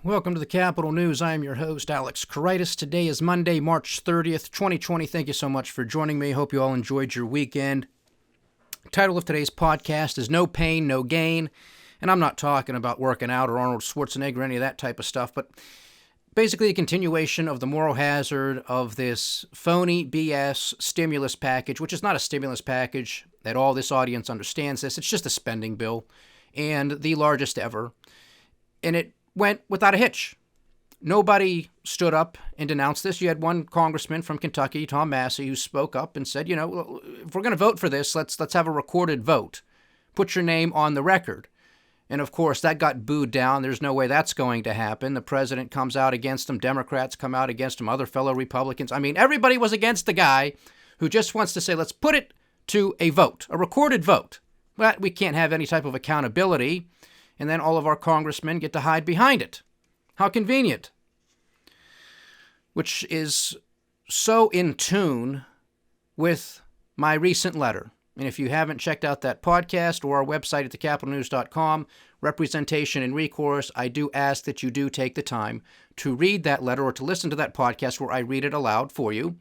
Welcome to the Capital News. I am your host, Alex Karitis. Today is Monday, March 30th, 2020. Thank you so much for joining me. Hope you all enjoyed your weekend. The title of today's podcast is No Pain, No Gain. And I'm not talking about working out or Arnold Schwarzenegger or any of that type of stuff, but basically a continuation of the moral hazard of this phony BS stimulus package, which is not a stimulus package at all. This audience understands this. It's just a spending bill, and the largest ever. And it went without a hitch. Nobody stood up and denounced this. You had one congressman from Kentucky, Tom Massey, who spoke up and said, if we're going to vote for this, let's have a recorded vote. Put your name on the record. And of course, that got booed down. There's no way that's going to happen. The president comes out against him. Democrats come out against him. Other fellow Republicans. I mean, everybody was against the guy who just wants to say, let's put it to a vote, a recorded vote. But we can't have any type of accountability. And then all of our congressmen get to hide behind it. How convenient. Which is so in tune with my recent letter. And if you haven't checked out that podcast or our website at thecapitalnews.com, Representation and Recourse, I do ask that you do take the time to read that letter or to listen to that podcast where I read it aloud for you.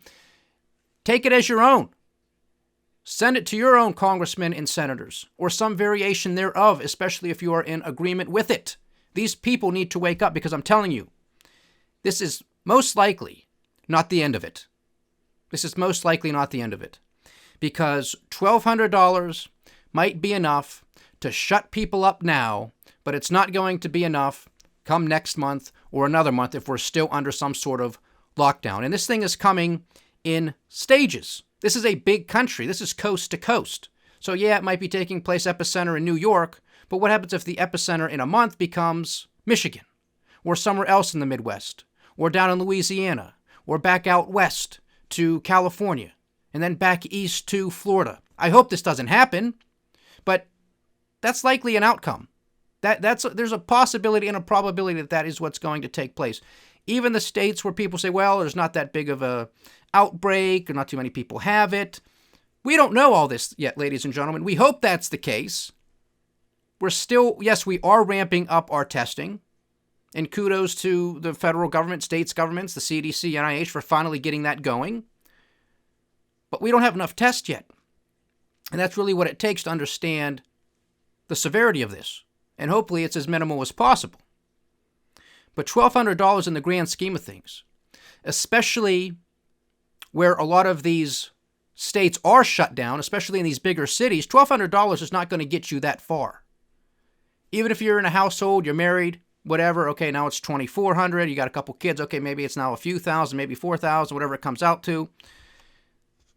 Take it as your own. Send it to your own congressmen and senators, or some variation thereof, especially if you are in agreement with it. These people need to wake up because I'm telling you, this is most likely not the end of it. This is most likely not the end of it. Because $1,200 might be enough to shut people up now, but it's not going to be enough come next month or another month if we're still under some sort of lockdown. And this thing is coming in stages. This is a big country. This is coast to coast. So yeah, it might be taking place epicenter in New York, but what happens if the epicenter in a month becomes Michigan, or somewhere else in the Midwest, or down in Louisiana, or back out west to California, and then back east to Florida? I hope this doesn't happen, but that's likely an outcome. There's a possibility and a probability that that is what's going to take place. Even the states where people say, well, there's not that big of a outbreak, or not too many people have it. We don't know all this yet, ladies and gentlemen. We hope that's the case. We are ramping up our testing. And kudos to the federal government, states governments, the CDC, NIH for finally getting that going. But we don't have enough tests yet. And that's really what it takes to understand the severity of this. And hopefully it's as minimal as possible. But $1,200 in the grand scheme of things, especially where a lot of these states are shut down, especially in these bigger cities, $1,200 is not going to get you that far. Even if you're in a household, you're married, whatever, okay, now it's $2,400, you got a couple kids, okay, maybe it's now a few thousand, maybe 4,000, whatever it comes out to.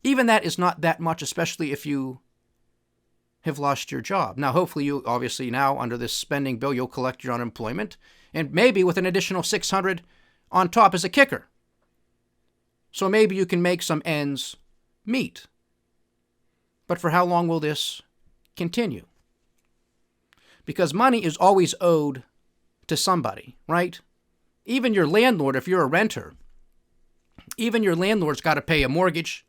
Even that is not that much, especially if you have lost your job. Now, hopefully you, obviously now, under this spending bill, you'll collect your unemployment, and maybe with an additional $600 on top as a kicker. So maybe you can make some ends meet. But for how long will this continue? Because money is always owed to somebody, right? Even your landlord, if you're a renter, even your landlord's got to pay a mortgage.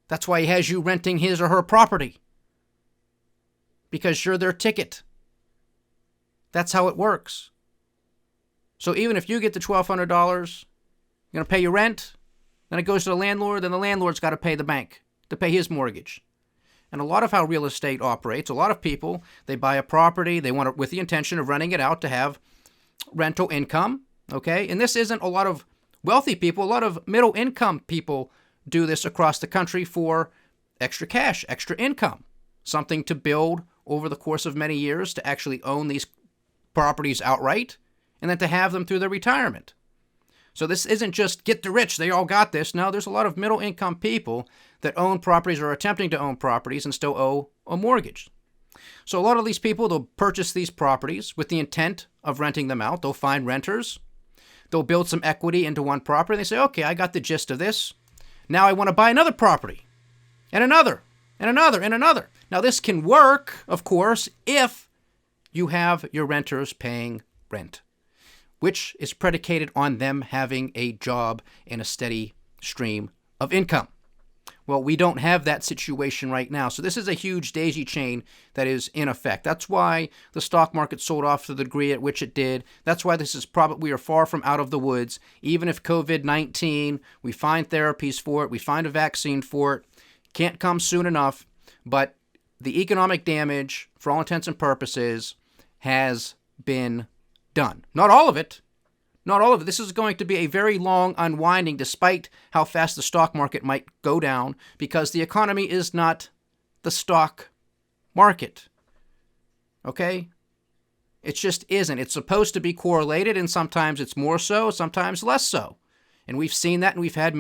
That's why he has you renting his or her property. Because you're their ticket. That's how it works. So even if you get the $1,200, you're going to pay your rent, then it goes to the landlord, then the landlord's got to pay the bank to pay his mortgage. And a lot of how real estate operates, a lot of people, they buy a property, they want to, with the intention of renting it out to have rental income, okay? And this isn't a lot of wealthy people, a lot of middle income people do this across the country for extra cash, extra income, something to build over the course of many years to actually own these properties outright and then to have them through their retirement. So this isn't just get the rich, they all got this. No, there's a lot of middle income people that own properties or are attempting to own properties and still owe a mortgage. So a lot of these people, they'll purchase these properties with the intent of renting them out. They'll find renters. They'll build some equity into one property. They say, okay, I got the gist of this. Now I want to buy another property and another and another and another. Now this can work, of course, if you have your renters paying rent, which is predicated on them having a job and a steady stream of income. Well, we don't have that situation right now. So this is a huge daisy chain that is in effect. That's why the stock market sold off to the degree at which it did. That's why this is probably, we are far from out of the woods. Even if COVID-19, we find therapies for it, we find a vaccine for it, can't come soon enough, but the economic damage, for all intents and purposes, has been done. Not all of it. Not all of it. This is going to be a very long unwinding, despite how fast the stock market might go down, because the economy is not the stock market. Okay? It just isn't. It's supposed to be correlated, and sometimes it's more so, sometimes less so. And we've seen that, and we've had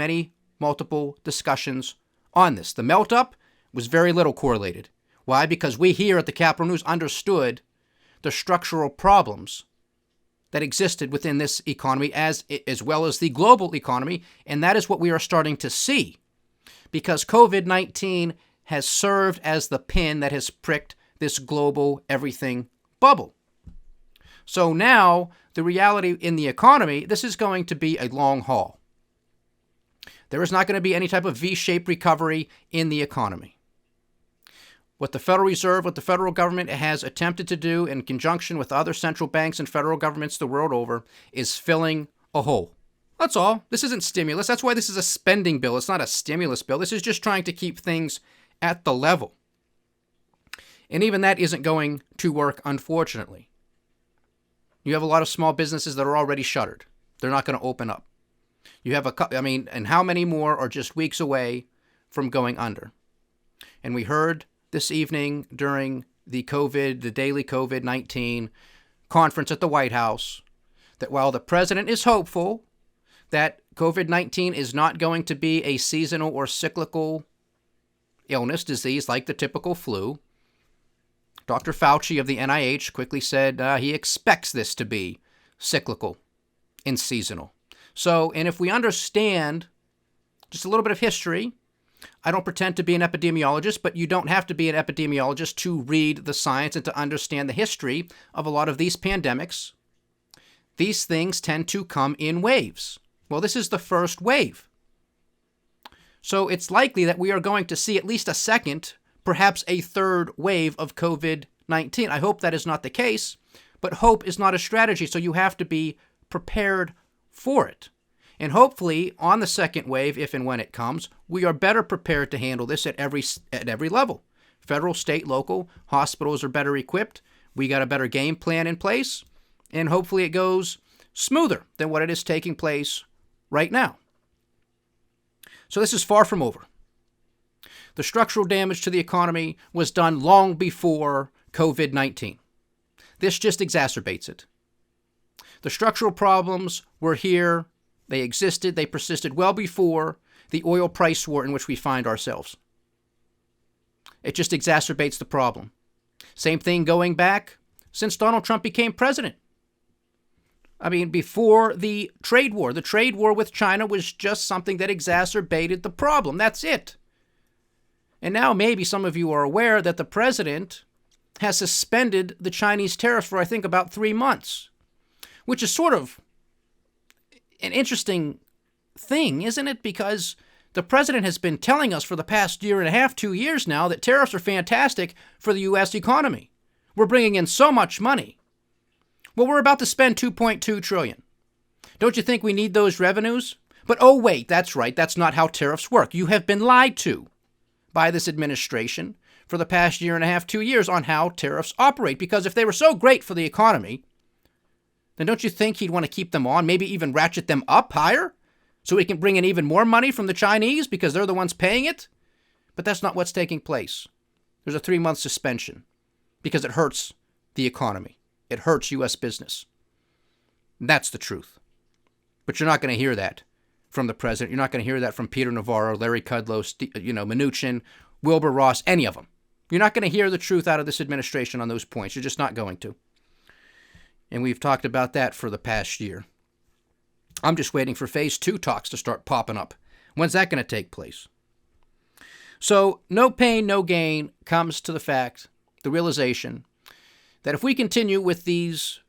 multiple discussions on this. The melt-up was very little correlated. Why? Because we here at the Capital News understood the structural problems that existed within this economy as well as the global economy, and that is what we are starting to see, because COVID-19 has served as the pin that has pricked this global everything bubble. So now, the reality in the economy, this is going to be a long haul. There is not going to be any type of V-shaped recovery in the economy. What the Federal Reserve, what the federal government has attempted to do in conjunction with other central banks and federal governments the world over is filling a hole. That's all. This isn't stimulus. That's why this is a spending bill. It's not a stimulus bill. This is just trying to keep things at the level. And even that isn't going to work, unfortunately. You have a lot of small businesses that are already shuttered. They're not going to open up. You have and how many more are just weeks away from going under? And we heard this evening during the daily COVID-19 conference at the White House, that while the president is hopeful that COVID-19 is not going to be a seasonal or cyclical disease like the typical flu, Dr. Fauci of the NIH quickly said he expects this to be cyclical and seasonal. So, and if we understand just a little bit of history, I don't pretend to be an epidemiologist, but you don't have to be an epidemiologist to read the science and to understand the history of a lot of these pandemics. These things tend to come in waves. Well, this is the first wave. So it's likely that we are going to see at least a second, perhaps a third wave of COVID-19. I hope that is not the case, but hope is not a strategy, so you have to be prepared for it. And hopefully, on the second wave, if and when it comes, we are better prepared to handle this at every level. Federal, state, local, hospitals are better equipped. We got a better game plan in place, and hopefully it goes smoother than what it is taking place right now. So this is far from over. The structural damage to the economy was done long before COVID-19. This just exacerbates it. The structural problems were here. They existed, they persisted well before the oil price war in which we find ourselves. It just exacerbates the problem. Same thing going back since Donald Trump became president. Before the trade war with China was just something that exacerbated the problem. That's it. And now maybe some of you are aware that the president has suspended the Chinese tariffs for, I think, about 3 months, which is sort of an interesting thing, isn't it? Because the president has been telling us for the past year and a half, 2 years now, that tariffs are fantastic for the U.S. economy. We're bringing in so much money. Well, we're about to spend $2.2 trillion. Don't you think we need those revenues? But oh wait, that's right, that's not how tariffs work. You have been lied to by this administration for the past year and a half, 2 years on how tariffs operate. Because if they were so great for the economy, then don't you think he'd want to keep them on, maybe even ratchet them up higher so he can bring in even more money from the Chinese because they're the ones paying it? But that's not what's taking place. There's a 3-month suspension because it hurts the economy. It hurts U.S. business. That's the truth. But you're not going to hear that from the president. You're not going to hear that from Peter Navarro, Larry Kudlow, Mnuchin, Wilbur Ross, any of them. You're not going to hear the truth out of this administration on those points. You're just not going to. And we've talked about that for the past year. I'm just waiting for phase 2 talks to start popping up. When's that going to take place? So no pain, no gain comes to the realization that if we continue with these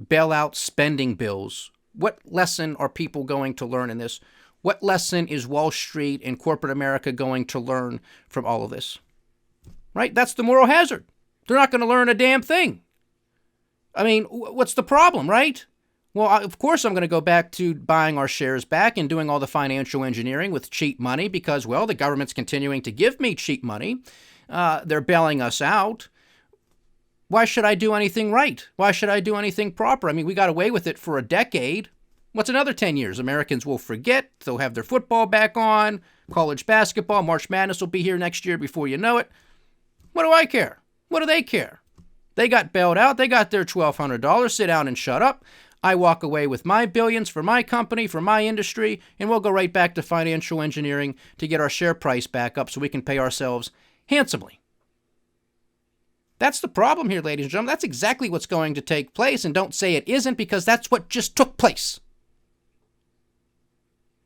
bailout spending bills, what lesson are people going to learn in this? What lesson is Wall Street and corporate America going to learn from all of this? Right? That's the moral hazard. They're not going to learn a damn thing. I mean, what's the problem, right? Well, of course I'm going to go back to buying our shares back and doing all the financial engineering with cheap money because, well, the government's continuing to give me cheap money. They're bailing us out. Why should I do anything right? Why should I do anything proper? I mean, we got away with it for a decade. What's another 10 years? Americans will forget. They'll have their football back on, college basketball, March Madness will be here next year before you know it. What do I care? What do they care? They got bailed out. They got their $1,200. Sit down and shut up. I walk away with my billions for my company, for my industry, and we'll go right back to financial engineering to get our share price back up so we can pay ourselves handsomely. That's the problem here, ladies and gentlemen. That's exactly what's going to take place, and don't say it isn't because that's what just took place.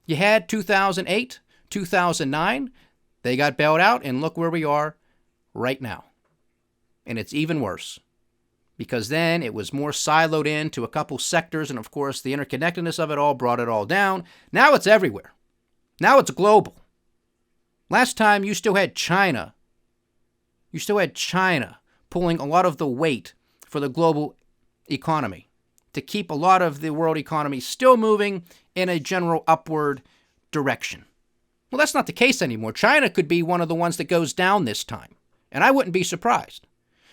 You had 2008, 2009. They got bailed out, and look where we are right now. And it's even worse because then it was more siloed into a couple sectors, and of course the interconnectedness of it all brought it all down. Now it's everywhere. Now it's global. Last time you still had China. You still had China pulling a lot of the weight for the global economy to keep a lot of the world economy still moving in a general upward direction. Well, that's not the case anymore. China could be one of the ones that goes down this time, and I wouldn't be surprised.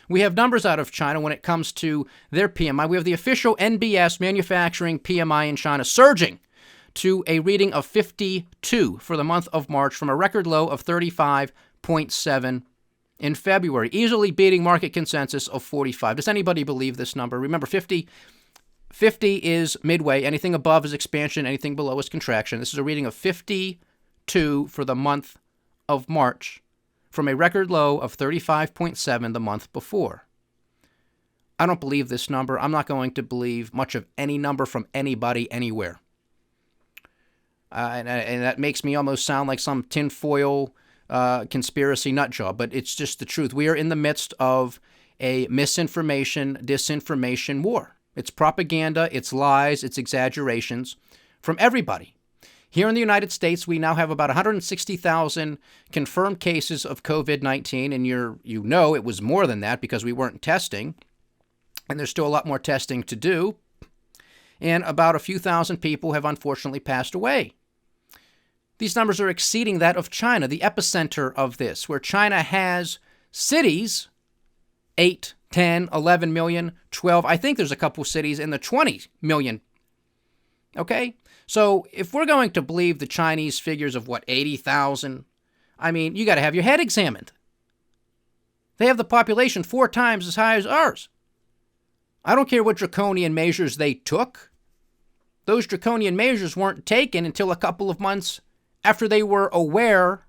We have numbers out of China when it comes to their PMI. We have the official NBS manufacturing PMI in China surging to a reading of 52 for the month of March from a record low of 35.7 in February, easily beating market consensus of 45. Does anybody believe this number? Remember, 50 is midway. Anything above is expansion. Anything below is contraction. This is a reading of 52 for the month of March from a record low of 35.7 the month before. I don't believe this number. I'm not going to believe much of any number from anybody anywhere. And that makes me almost sound like some tinfoil conspiracy nut job, but it's just the truth. We are in the midst of a misinformation, disinformation war. It's propaganda, it's lies, it's exaggerations from everybody. Here in the United States, we now have about 160,000 confirmed cases of COVID-19, and you know it was more than that because we weren't testing, and there's still a lot more testing to do, and about a few thousand people have unfortunately passed away. These numbers are exceeding that of China, the epicenter of this, where China has cities, 8, 10, 11 million, 12. I think there's a couple cities in the 20 million. Okay? So if we're going to believe the Chinese figures of, 80,000, I mean, you got to have your head examined. They have the population 4 times as high as ours. I don't care what draconian measures they took. Those draconian measures weren't taken until a couple of months after they were aware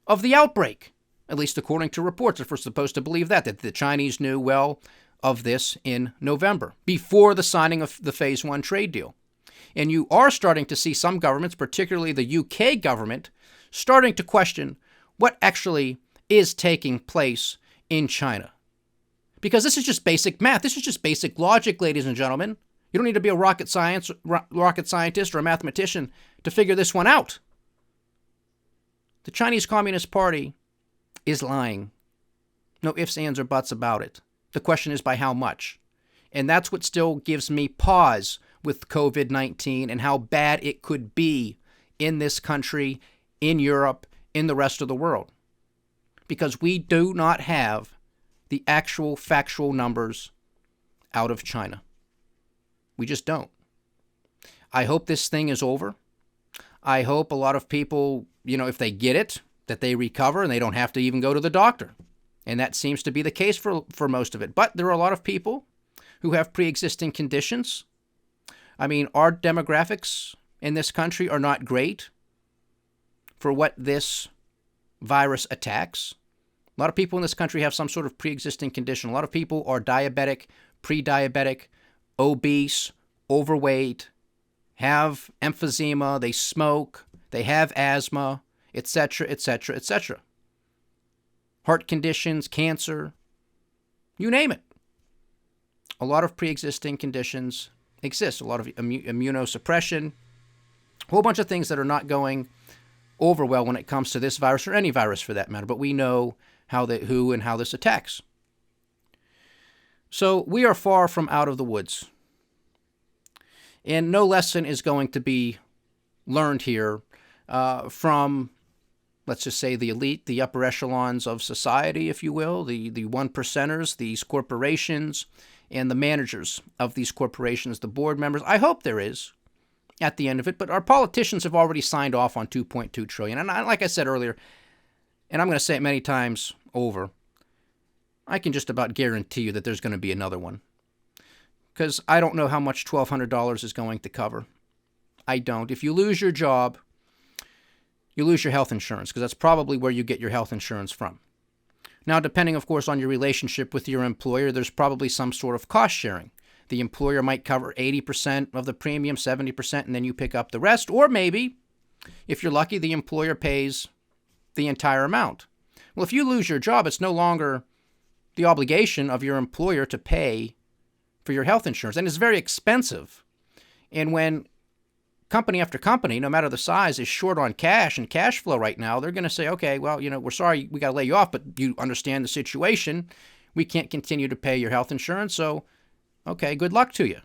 of the outbreak, at least according to reports. If we're supposed to believe that the Chinese knew well of this in November, before the signing of the Phase 1 trade deal. And you are starting to see some governments, particularly the UK government, starting to question what actually is taking place in China. Because this is just basic math. This is just basic logic, ladies and gentlemen. You don't need to be a rocket scientist or a mathematician to figure this one out. The Chinese Communist Party is lying. No ifs, ands, or buts about it. The question is by how much. And that's what still gives me pause with COVID-19 and how bad it could be in this country, in Europe, in the rest of the world. Because we do not have the actual factual numbers out of China. We just don't. I hope this thing is over. I hope a lot of people, if they get it, that they recover and they don't have to even go to the doctor. And that seems to be the case for most of it. But there are a lot of people who have pre-existing conditions. I mean, our demographics in this country are not great for what this virus attacks. A lot of people in this country have some sort of pre-existing condition. A lot of people are diabetic, pre-diabetic, obese, overweight, have emphysema, they smoke, they have asthma, etc., etc., etc. Heart conditions, cancer, you name it. A lot of pre-existing conditions exist. A lot of immunosuppression, A whole bunch of things that are not going over well when it comes to this virus, or any virus for that matter, but we know who and how this attacks. So we are far from out of the woods. And no lesson is going to be learned here from, let's just say, the elite, the upper echelons of society, if you will, the one percenters, these corporations, and the managers of these corporations, the board members. I hope there is at the end of it, but our politicians have already signed off on $2.2 trillion. And like I said earlier, and I'm going to say it many times over, I can just about guarantee you that there's going to be another one. Because I don't know how much $1,200 is going to cover. I don't. If you lose your job, you lose your health insurance, because that's probably where you get your health insurance from. Now, depending, of course, on your relationship with your employer, there's probably some sort of cost sharing. The employer might cover 80% of the premium, 70%, and then you pick up the rest. Or maybe, if you're lucky, the employer pays the entire amount. Well, if you lose your job, it's no longer the obligation of your employer to pay for your health insurance. And it's very expensive. And when company after company, no matter the size, is short on cash and cash flow right now, they're going to say, okay, well, we're sorry, we got to lay you off, but you understand the situation. We can't continue to pay your health insurance, so, okay, good luck to you.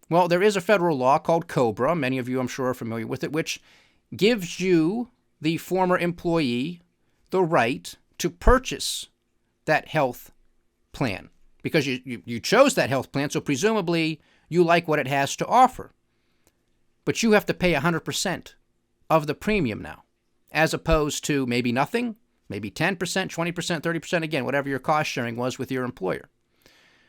Well, there is a federal law called COBRA. Many of you, I'm sure, are familiar with it, which gives you, the former employee, the right to purchase that health plan. Because you chose that health plan, so presumably you like what it has to offer. But you have to pay 100% of the premium now, as opposed to maybe nothing, maybe 10%, 20%, 30%, again, whatever your cost sharing was with your employer.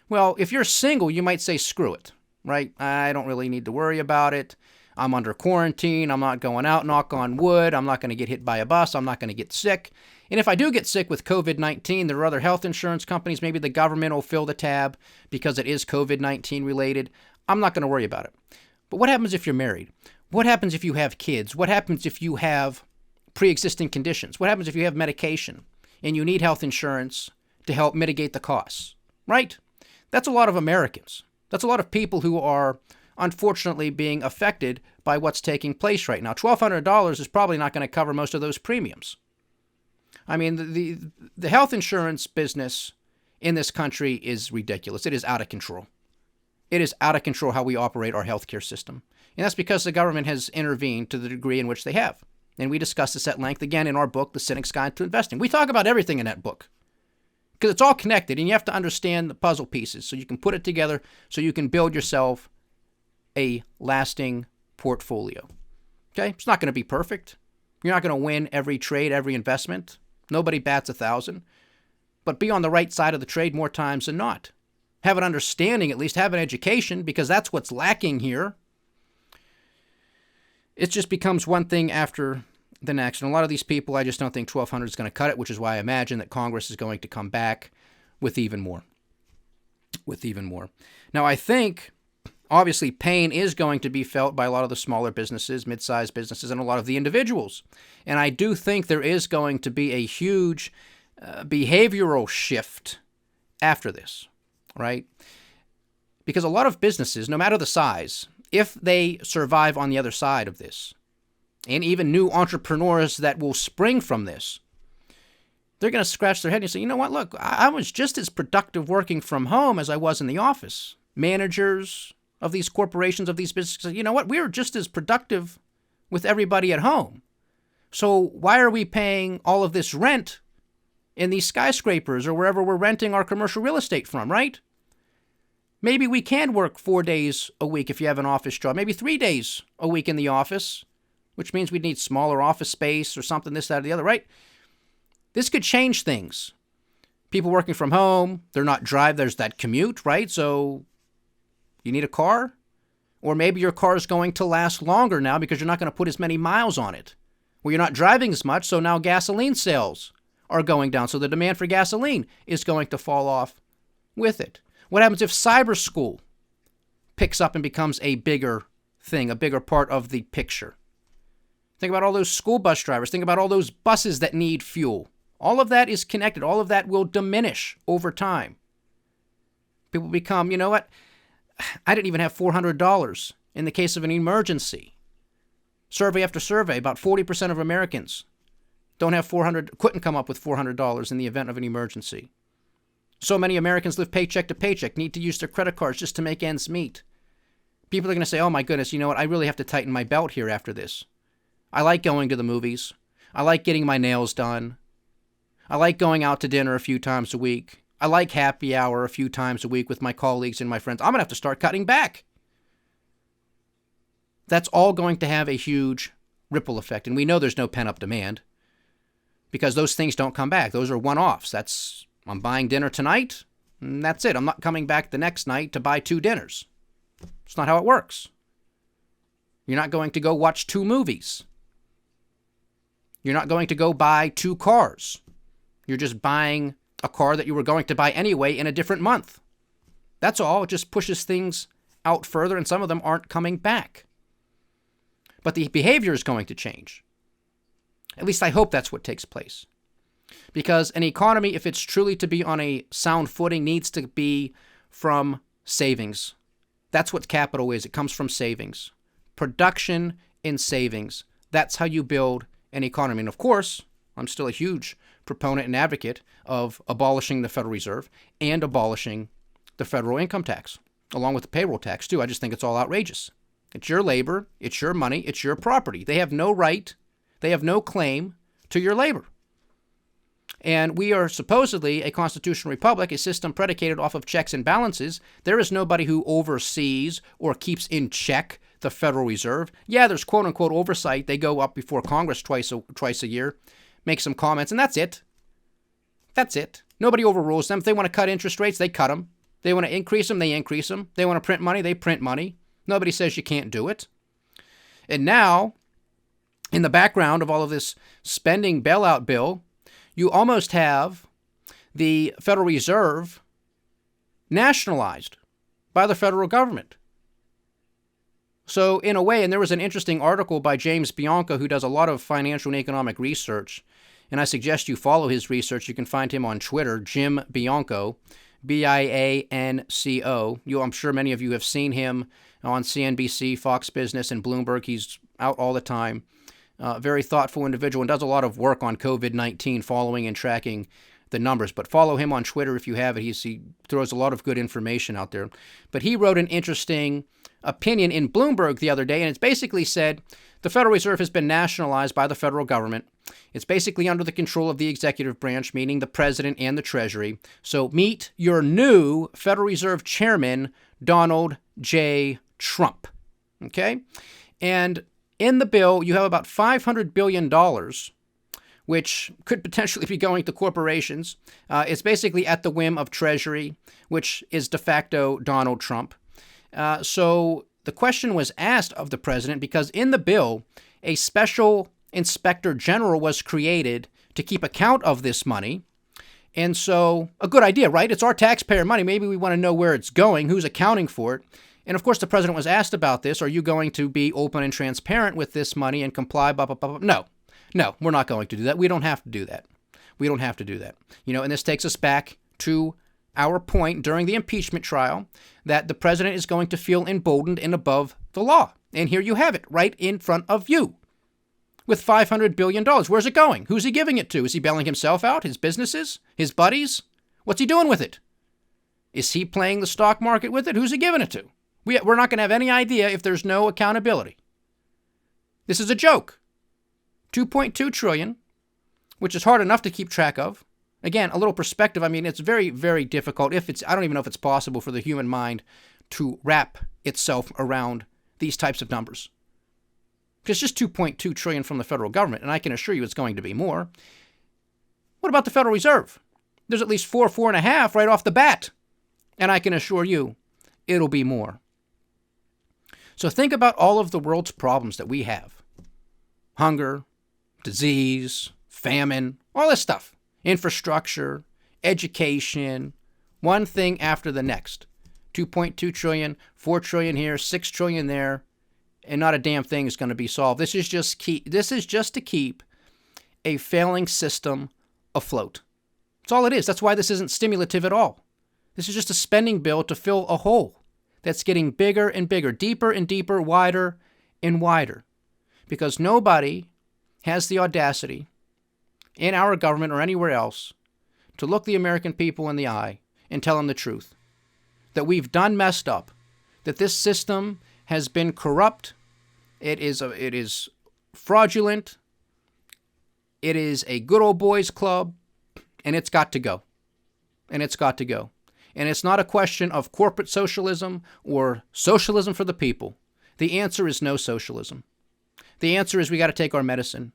Well, if you're single, you might say, screw it, right? I don't really need to worry about it. I'm under quarantine. I'm not going out, knock on wood. I'm not going to get hit by a bus. I'm not going to get sick. And if I do get sick with COVID-19, there are other health insurance companies. Maybe the government will fill the tab because it is COVID-19 related. I'm not going to worry about it. But what happens if you're married? What happens if you have kids? What happens if you have pre-existing conditions? What happens if you have medication and you need health insurance to help mitigate the costs? Right? That's a lot of Americans. That's a lot of people who are unfortunately being affected by what's taking place right now. $1,200 is probably not going to cover most of those premiums. I mean, the health insurance business in this country is ridiculous. It is out of control. It is out of control how we operate our healthcare system. And that's because the government has intervened to the degree in which they have. And we discuss this at length, again, in our book, The Cynic's Guide to Investing. We talk about everything in that book because it's all connected, and you have to understand the puzzle pieces so you can put it together so you can build yourself a lasting portfolio. Okay? It's not going to be perfect. You're not going to win every trade, every investment. Nobody bats 1,000. But be on the right side of the trade more times than not. Have an understanding, at least have an education, because that's what's lacking here. It just becomes one thing after the next. And a lot of these people, I just don't think 1,200 is going to cut it, which is why I imagine that Congress is going to come back with even more. Now, I think, obviously, pain is going to be felt by a lot of the smaller businesses, mid-sized businesses, and a lot of the individuals. And I do think there is going to be a huge behavioral shift after this. Right? Because a lot of businesses, no matter the size, if they survive on the other side of this, and even new entrepreneurs that will spring from this, they're going to scratch their head and say, you know what, look, I was just as productive working from home as I was in the office. Managers of these corporations, of these businesses, you know what, we were just as productive with everybody at home. So why are we paying all of this rent in these skyscrapers or wherever we're renting our commercial real estate from, right? Maybe we can work 4 days a week if you have an office job, maybe 3 days a week in the office, which means we'd need smaller office space or something, this, that, or the other, right? This could change things. People working from home, they're not there's that commute, right? So you need a car, or maybe your car is going to last longer now because you're not going to put as many miles on it. Well, you're not driving as much, so now gasoline sales are going down. So the demand for gasoline is going to fall off with it. What happens if cyber school picks up and becomes a bigger thing, a bigger part of the picture? Think about all those school bus drivers. Think about all those buses that need fuel. All of that is connected. All of that will diminish over time. People become, you know what? I didn't even have $400 in the case of an emergency. Survey after survey, about 40% of Americans couldn't come up with $400 in the event of an emergency. So many Americans live paycheck to paycheck, need to use their credit cards just to make ends meet. People are going to say, oh my goodness, you know what? I really have to tighten my belt here after this. I like going to the movies. I like getting my nails done. I like going out to dinner a few times a week. I like happy hour a few times a week with my colleagues and my friends. I'm going to have to start cutting back. That's all going to have a huge ripple effect. And we know there's no pent-up demand because those things don't come back. Those are one-offs. I'm buying dinner tonight, and that's it. I'm not coming back the next night to buy 2 dinners. It's not how it works. You're not going to go watch 2 movies. You're not going to go buy 2 cars. You're just buying a car that you were going to buy anyway in a different month. That's all. It just pushes things out further, and some of them aren't coming back. But the behavior is going to change. At least I hope that's what takes place. Because an economy, if it's truly to be on a sound footing, needs to be from savings. That's what capital is. It comes from savings. Production and savings. That's how you build an economy. And of course, I'm still a huge proponent and advocate of abolishing the Federal Reserve and abolishing the federal income tax, along with the payroll tax too. I just think it's all outrageous. It's your labor, it's your money, it's your property. They have no right, they have no claim to your labor. And we are supposedly a constitutional republic, a system predicated off of checks and balances. There is nobody who oversees or keeps in check the Federal Reserve. Yeah, there's quote-unquote oversight. They go up before Congress twice a year, make some comments, and that's it. That's it. Nobody overrules them. If they want to cut interest rates, they cut them. They want to increase them, they increase them. They want to print money, they print money. Nobody says you can't do it. And now, in the background of all of this spending bailout bill, you almost have the Federal Reserve nationalized by the federal government. So in a way, and there was an interesting article by James Bianco, who does a lot of financial and economic research, and I suggest you follow his research. You can find him on Twitter, Jim Bianco, Bianco. I'm sure many of you have seen him on CNBC, Fox Business, and Bloomberg. He's out all the time. Very thoughtful individual and does a lot of work on COVID-19, following and tracking the numbers. But follow him on Twitter if you have it. He throws a lot of good information out there. But he wrote an interesting opinion in Bloomberg the other day, and it's basically said the Federal Reserve has been nationalized by the federal government. It's basically under the control of the executive branch, meaning the president and the Treasury. So meet your new Federal Reserve Chairman, Donald J. Trump. Okay? And in the bill, you have about $500 billion, which could potentially be going to corporations. It's basically at the whim of Treasury, which is de facto Donald Trump. So the question was asked of the president because in the bill, a special inspector general was created to keep account of this money. And so a good idea, right? It's our taxpayer money. Maybe we want to know where it's going, who's accounting for it. And of course, the president was asked about this. Are you going to be open and transparent with this money and comply? Blah, blah, blah, blah. No, we're not going to do that. We don't have to do that. And this takes us back to our point during the impeachment trial that the president is going to feel emboldened and above the law. And here you have it right in front of you with $500 billion. Where's it going? Who's he giving it to? Is he bailing himself out? His businesses? His buddies? What's he doing with it? Is he playing the stock market with it? Who's he giving it to? We're not going to have any idea if there's no accountability. This is a joke. $2.2 trillion, which is hard enough to keep track of. Again, a little perspective. I mean, it's very, very difficult. I don't even know if it's possible for the human mind to wrap itself around these types of numbers. It's just $2.2 trillion from the federal government, and I can assure you it's going to be more. What about the Federal Reserve? There's at least 4.5 right off the bat, and I can assure you it'll be more. So think about all of the world's problems that we have. Hunger, disease, famine, all this stuff. Infrastructure, education, one thing after the next. 2.2 trillion, 4 trillion here, 6 trillion there, and not a damn thing is going to be solved. This is just to keep a failing system afloat. That's all it is. That's why this isn't stimulative at all. This is just a spending bill to fill a hole that's getting bigger and bigger, deeper and deeper, wider and wider. because nobody has the audacity in our government or anywhere else to look the American people in the eye and tell them the truth. That we've done messed up. That this system has been corrupt. It is fraudulent. It is a good old boys club. And it's got to go. And it's got to go. And it's not a question of corporate socialism or socialism for the people. The answer is no socialism. The answer is we got to take our medicine.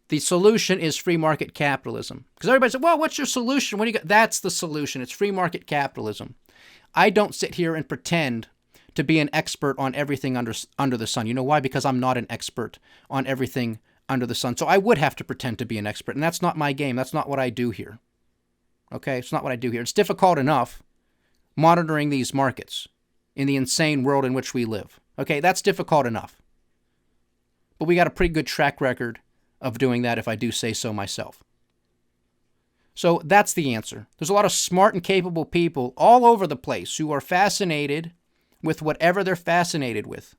The solution is free market capitalism. Because everybody says, well, what's your solution? What do you got? That's the solution. It's free market capitalism. I don't sit here and pretend to be an expert on everything under the sun. You know why? Because I'm not an expert on everything under the sun. So I would have to pretend to be an expert. And that's not my game. That's not what I do here. Okay? It's not what I do here. It's difficult enough monitoring these markets in the insane world in which we live. Okay? That's difficult enough. But we got a pretty good track record of doing that, if I do say so myself. So that's the answer. There's a lot of smart and capable people all over the place who are fascinated with whatever they're fascinated with.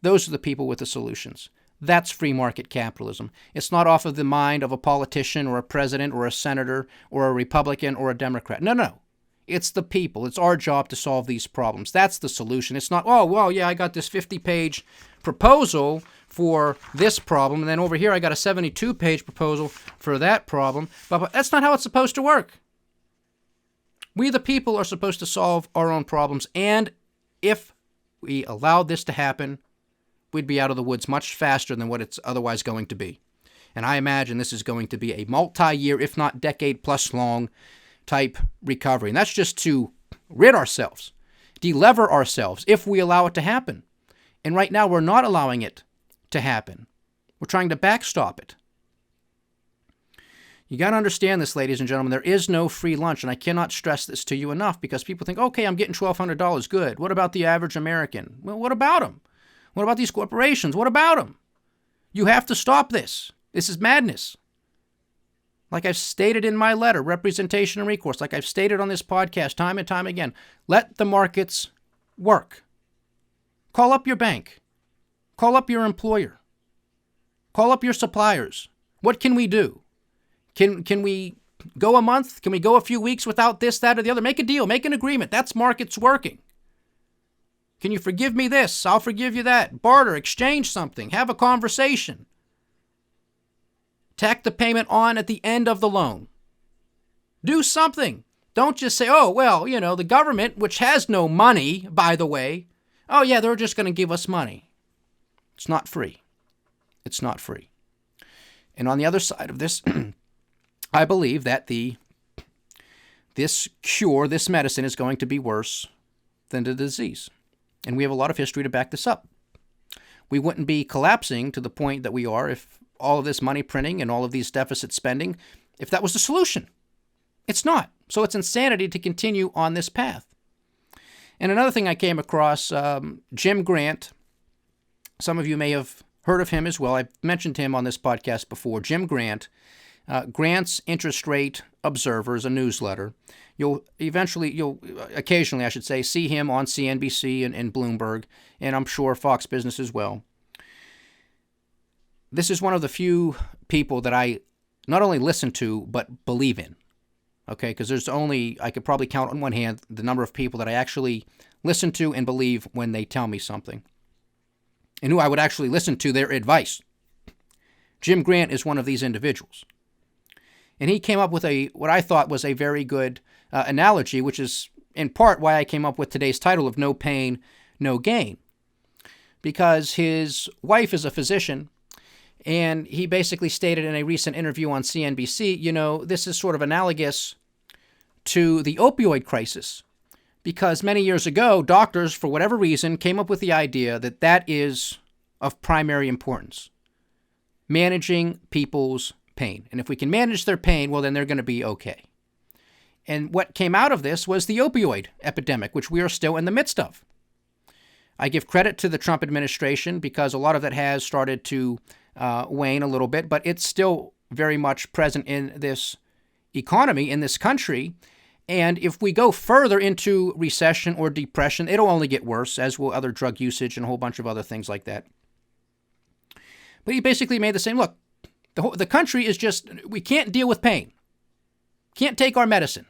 Those are the people with the solutions. That's free market capitalism. It's not off of the mind of a politician or a president or a senator or a Republican or a Democrat. No. It's the people. It's our job to solve these problems. That's the solution. It's not, oh, well, yeah, I got this 50-page proposal for this problem, and then over here I got a 72-page proposal for that problem. But that's not how it's supposed to work. We, the people, are supposed to solve our own problems, and if we allowed this to happen, we'd be out of the woods much faster than what it's otherwise going to be. And I imagine this is going to be a multi-year, if not decade-plus long type recovery. And that's just to rid ourselves, delever ourselves, if we allow it to happen. And right now, we're not allowing it to happen. We're trying to backstop it. You got to understand this, ladies and gentlemen. There is no free lunch, and I cannot stress this to you enough, because people think, okay, I'm getting $1,200. Good. What about the average American? Well, what about them? What about these corporations? What about them? You have to stop this. This is madness. Like I've stated in my letter, Representation and Recourse, like I've stated on this podcast time and time again, let the markets work. Call up your bank. Call up your employer. Call up your suppliers. What can we do? Can we go a month? Can we go a few weeks without this, that, or the other? Make a deal. Make an agreement. That's markets working. Can you forgive me this? I'll forgive you that. Barter, exchange something. Have a conversation. Tack the payment on at the end of the loan. Do something. Don't just say, oh, well, the government, which has no money, by the way, oh, yeah, they're just going to give us money. It's not free. It's not free. And on the other side of this, I believe that this medicine is going to be worse than the disease. And we have a lot of history to back this up. We wouldn't be collapsing to the point that we are if all of this money printing and all of these deficit spending, if that was the solution. It's not. So it's insanity to continue on this path. And another thing I came across, Jim Grant, some of you may have heard of him as well. I've mentioned him on this podcast before. Jim Grant, Grant's Interest Rate Observer is a newsletter. You'll occasionally, I should say, see him on CNBC and Bloomberg, and I'm sure Fox Business as well. This is one of the few people that I not only listen to, but believe in. Okay, because I could probably count on one hand the number of people that I actually listen to and believe when they tell me something, and who I would actually listen to their advice. Jim Grant is one of these individuals. And he came up with what I thought was a very good analogy, which is in part why I came up with today's title of No Pain, No Gain. Because his wife is a physician, and he basically stated in a recent interview on CNBC, this is sort of analogous to the opioid crisis. Because many years ago, doctors, for whatever reason, came up with the idea that that is of primary importance. Managing people's pain. And if we can manage their pain, well, then they're going to be okay. And what came out of this was the opioid epidemic, which we are still in the midst of. I give credit to the Trump administration because a lot of that has started to wane a little bit, but it's still very much present in this economy, in this country. And if we go further into recession or depression, it'll only get worse, as will other drug usage and a whole bunch of other things like that. But he basically made the same, look, the country is just, we can't deal with pain. Can't take our medicine.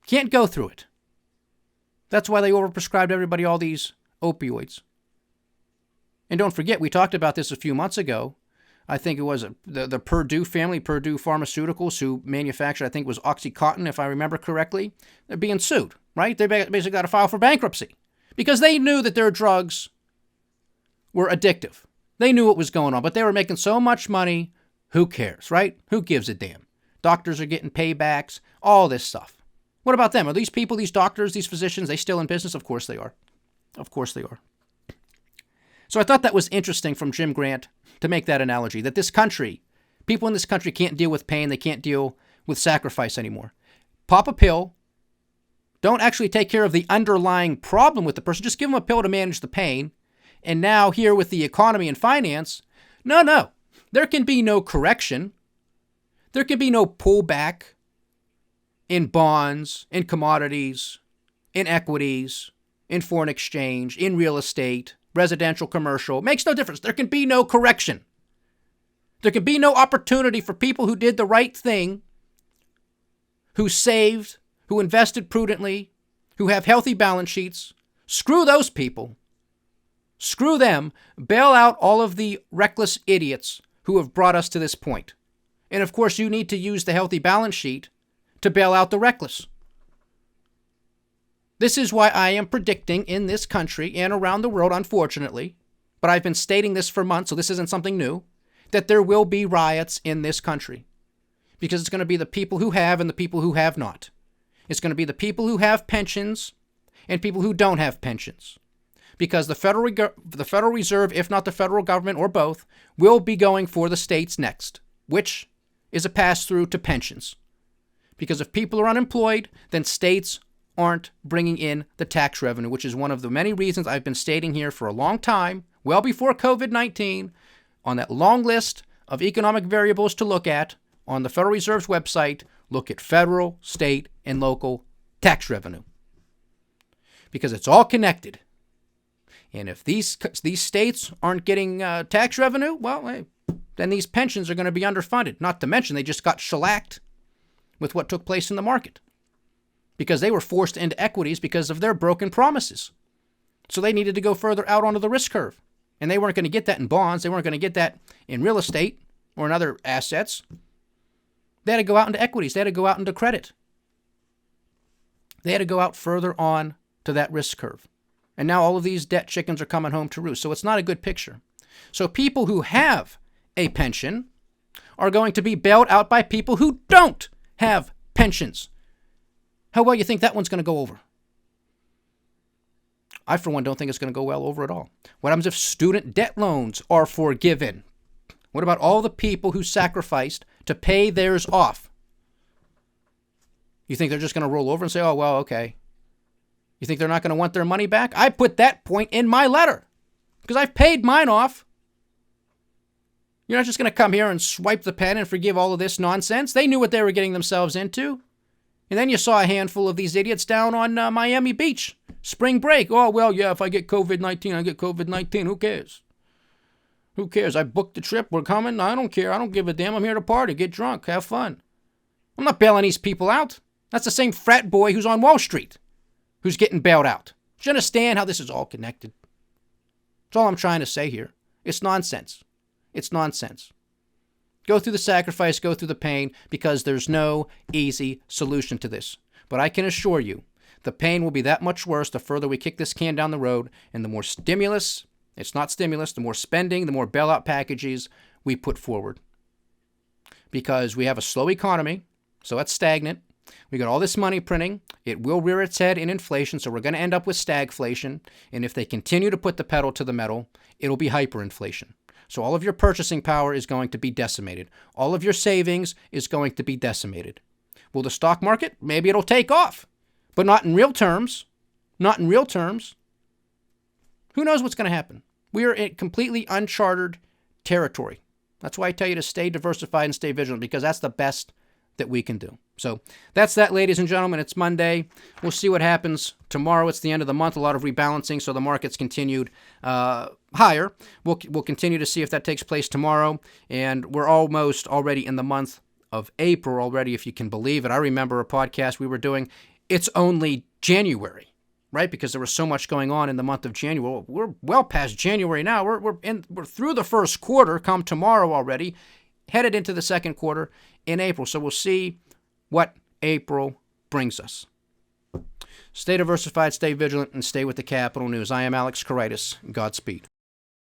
Can't go through it. That's why they overprescribed everybody all these opioids. And don't forget, we talked about this a few months ago. I think it was the Purdue family, Purdue Pharmaceuticals, who manufactured, I think it was Oxycontin, if I remember correctly. They're being sued, right? They basically got to file for bankruptcy because they knew that their drugs were addictive. They knew what was going on, but they were making so much money. Who cares, right? Who gives a damn? Doctors are getting paybacks, all this stuff. What about them? Are these people, these doctors, these physicians, they still in business? Of course they are. Of course they are. So I thought that was interesting from Jim Grant to make that analogy, that this country, people in this country can't deal with pain. They can't deal with sacrifice anymore. Pop a pill. Don't actually take care of the underlying problem with the person. Just give them a pill to manage the pain. And now here with the economy and finance, no. There can be no correction. There can be no pullback in bonds, in commodities, in equities, in foreign exchange, in real estate, residential, commercial. Makes no difference. There can be no correction. There can be no opportunity for people who did the right thing, who saved, who invested prudently, who have healthy balance sheets. Screw those people. Screw them. Bail out all of the reckless idiots who have brought us to this point. And of course, you need to use the healthy balance sheet to bail out the reckless. This is why I am predicting in this country and around the world, unfortunately, but I've been stating this for months, so this isn't something new, that there will be riots in this country. Because it's going to be the people who have and the people who have not. It's going to be the people who have pensions and people who don't have pensions. Because the Federal Reserve, if not the federal government or both, will be going for the states next, which is a pass-through to pensions. Because if people are unemployed, then states aren't bringing in the tax revenue, which is one of the many reasons I've been stating here for a long time, well before COVID-19, on that long list of economic variables to look at on the Federal Reserve's website, look at federal, state, and local tax revenue. Because it's all connected. And if these states aren't getting tax revenue, well, hey, then these pensions are going to be underfunded. Not to mention they just got shellacked with what took place in the market because they were forced into equities because of their broken promises. So they needed to go further out onto the risk curve. And they weren't going to get that in bonds. They weren't going to get that in real estate or in other assets. They had to go out into equities. They had to go out into credit. They had to go out further on to that risk curve. And now all of these debt chickens are coming home to roost. So it's not a good picture. So people who have a pension are going to be bailed out by people who don't have pensions. How well you think that one's going to go over? I, for one, don't think it's going to go well over at all. What happens if student debt loans are forgiven? What about all the people who sacrificed to pay theirs off? You think they're just going to roll over and say, oh, well, okay. You think they're not going to want their money back? I put that point in my letter because I've paid mine off. You're not just going to come here and swipe the pen and forgive all of this nonsense. They knew what they were getting themselves into. And then you saw a handful of these idiots down on Miami Beach. Spring break. Oh, well, yeah, if I get COVID-19, I get COVID-19. Who cares? Who cares? I booked the trip. We're coming. I don't care. I don't give a damn. I'm here to party, get drunk, have fun. I'm not bailing these people out. That's the same frat boy who's on Wall Street who's getting bailed out. Do you understand how this is all connected? That's all I'm trying to say here. It's nonsense. It's nonsense. Go through the sacrifice, go through the pain, because there's no easy solution to this. But I can assure you, the pain will be that much worse the further we kick this can down the road, and the more stimulus, it's not stimulus, the more spending, the more bailout packages we put forward. Because we have a slow economy, so it's stagnant. We got all this money printing. It will rear its head in inflation, so we're going to end up with stagflation. And if they continue to put the pedal to the metal, it'll be hyperinflation. So all of your purchasing power is going to be decimated. All of your savings is going to be decimated. Will the stock market? Maybe it'll take off, but not in real terms. Not in real terms. Who knows what's going to happen? We are in completely uncharted territory. That's why I tell you to stay diversified and stay vigilant, because that's the best that we can do. So that's that, ladies and gentlemen. It's Monday. We'll see what happens tomorrow. It's the end of the month. A lot of rebalancing, so the market's continued higher. We'll continue to see if that takes place tomorrow, and we're almost already in the month of April already, if you can believe it. I remember a podcast we were doing, it's only January, right? Because there was so much going on in the month of January. We're well past January now. We're through the first quarter come tomorrow already, headed into the second quarter in April. So we'll see what April brings us. Stay diversified, stay vigilant, and stay with the Capital News. I am Alex Koritis. Godspeed.